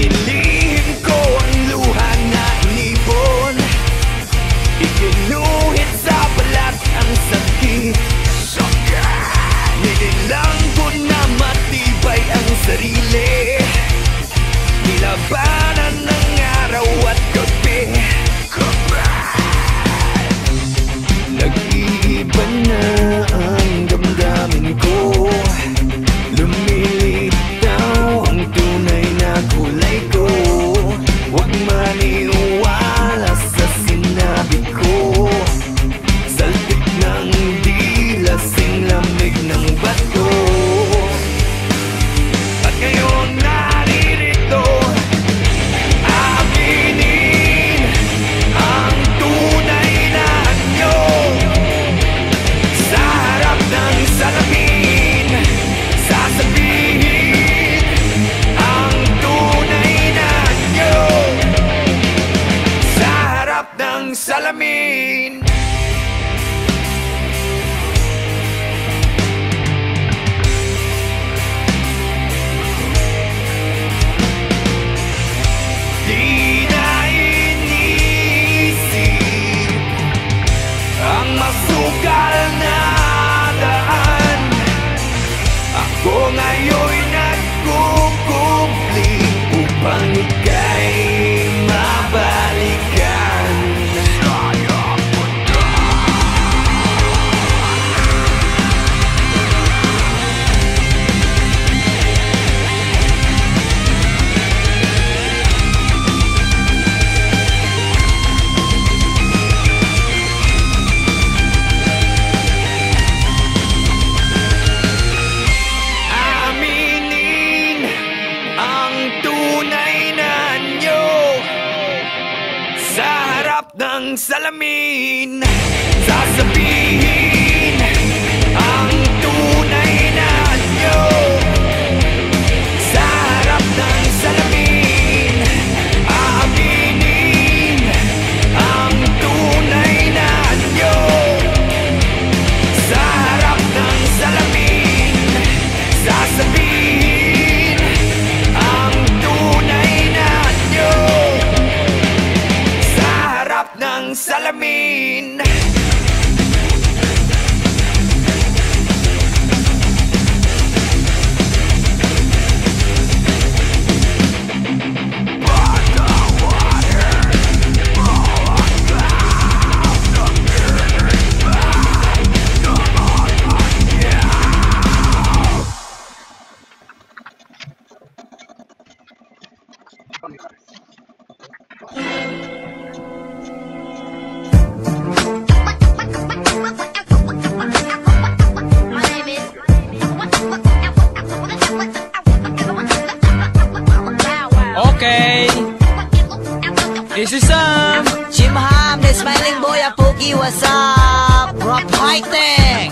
Inilihim ko ang luha na inipon, ikinuhit sa balat ang sakit. Ninilang ko na matibay ang sarili, nilabanan ng araw at gabi. Nag-iiba na ang damdamin ko, lumilitaw ang tunay na kulay ko. Huwag maniwala sa sinabi ko, saltik ng dila, sing lamig ng bato. At ngayon naririto, aaminin ang tunay na anyo. Sa harap ng salamin, sasabihin ang tunay na anyo. Sa harap ng salamin. Di na inisip ang masukal na daan. Ako ngayon'y nagkukubli upang ika'y mabalikan. Aminin ang tunay na anyo. Sa harap ng salamin, sasabihin ang tunay na anyo. Sa harap ng salamin, aaminin ang tunay na anyo. Sa harap ng salamin, sasabihin ang tunay na anyo. Sa harap ng salamin. Okay, this is Chimham, the smiling boy, a Pookie, what's up? Rock fighting!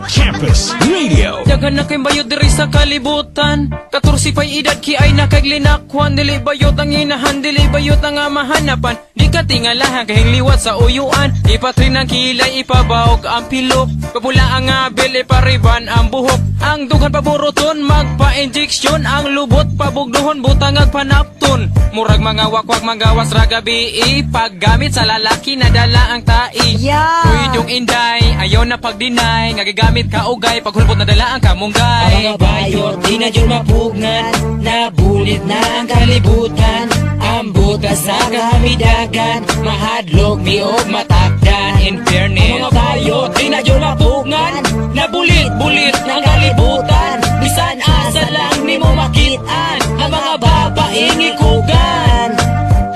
Campus Radio. Daghan na kay bayod diri sa kalibutan. 14 pay edad ki ay nakaglinakwan. Dili bayot ang inahan, dili bayot ang mahanapan. Di ka tingalahan kahing liwat sa uyuan. Ipatrin ang kilay, ipabaog ang pilok. Papula ang abil, ipariban ang buhok. Ang dughan paburuton, magpa-injeksyon. Ang lubot pabugduhon, butang agpanapton. Murag mga wakwak, magawas ra gabi. Paggamit sa lalaki na dala ang tai. Uydong inday, ayaw na pagdinay. Ngagigamit ka ugay, paghulbot na dala ang kamunggay. Ang mga bayot, di na dyan mapugnan. Nabulit na ang kalibutan. Ang butas sa kahamidagan. Mahadlok, miog, matakdan. In fairness, ang mga bayot, di na dyan mapugnan. Nabulit-bulit ng kalibutan. Bisan asa lang ni mo makitaan. Ang mga babaeng ikugan.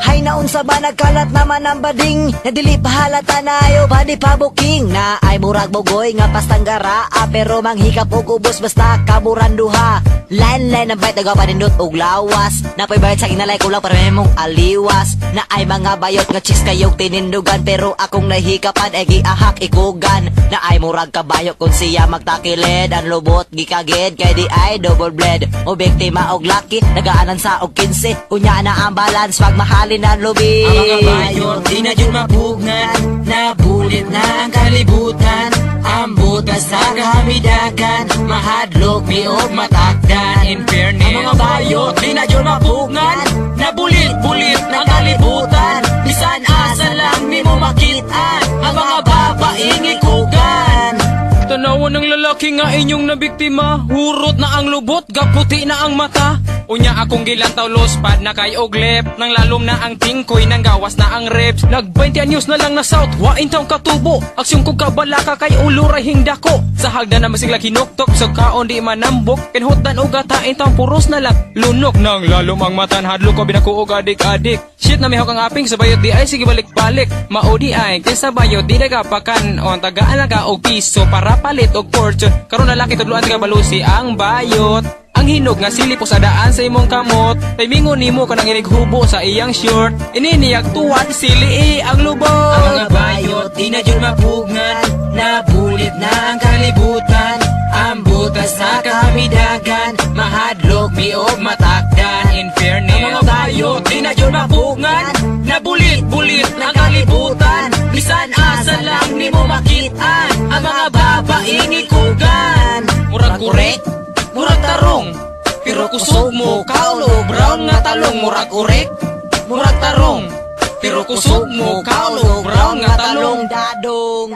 Hay naon sa ba nagkalat naman ang bading. Nadili pahalata na ayo ba di pa booking. Na ay murag bogoy nga pastanggara. Pero manghikap og ubos basta kaburan duha. Line-line ang bayt nagapanindot og lawas. Napoy bayad sa inalay kulang para may mong aliwas. Na ay mga bayot nga chis kayog tinindugan. Pero akong nahikapan ay giahak ikugan. Na ay murag kabayo kung siya magtakilid. Ang lubot gikagid kay di ay double blade. O biktima og laki nagaanan sa og 15. Unya na ang balance pag mahalin ang lubi. Ang mga bayot, di na yun mapugnan. Nabulit na ang kalibutan. Ang butas sa kahamidagan, mahadlok miog matakdan. In fairness, ang mga bayot, di na yun mapugnan. Nabulit-bulit ng kalibutan. Bisan asa lang ni mo makitaan. Ang mga babaeng ikugan. Tanawan ng lalaki nga inyong nabiktima. Hurot na ang lubot, gaputi na ang mata. Unya akong gilantaw lospad na kay oglep. Nang lalom na ang tingkoy, nang gawas na ang reps. Nag-20 anyos na lang na south, wain taong katubo. Aksyon kong kabalaka kay uluray hingdako. Sa hagdan na masigla kinuktok, sa kaon di manambok. Kinhutdan o gatain taong puros na lang lunok. Nang lalom ang matan, hadlok ko binakuog adik-adik. Shit na mihok ang aping, sa bayot di ay sige balik-balik. Maudi ay, kaysa bayot di nagapakan. O ang tagaan lang ka og piso para palit og fortune. Karon na laki tudluan tiga balusi ang bayot. Ang hinog nga sili po sa daan sa imong kamot. Timingon nimo kanang inighubo sa iyang short. Ininiyag tuwad sili ang lubot. Ang mga bayot, di na yun mapugnan. Nabulit na ang kalibutan. Ang butas sa kahamidagan, mahadlok miog matakdan. In fairness, Ang mga bayot, di na yun mapugnan. Nabulit-bulit ng kalibutan. Bisan asa lang ni mo makitaan. Ang mga babaeng ikugan. murag kurek, murag tarong. Pero kusog mo, kaulo, brown nga talong. Murag urek, murag tarong. Pero kusog mo, kaulo, brown nga talong. Dadong.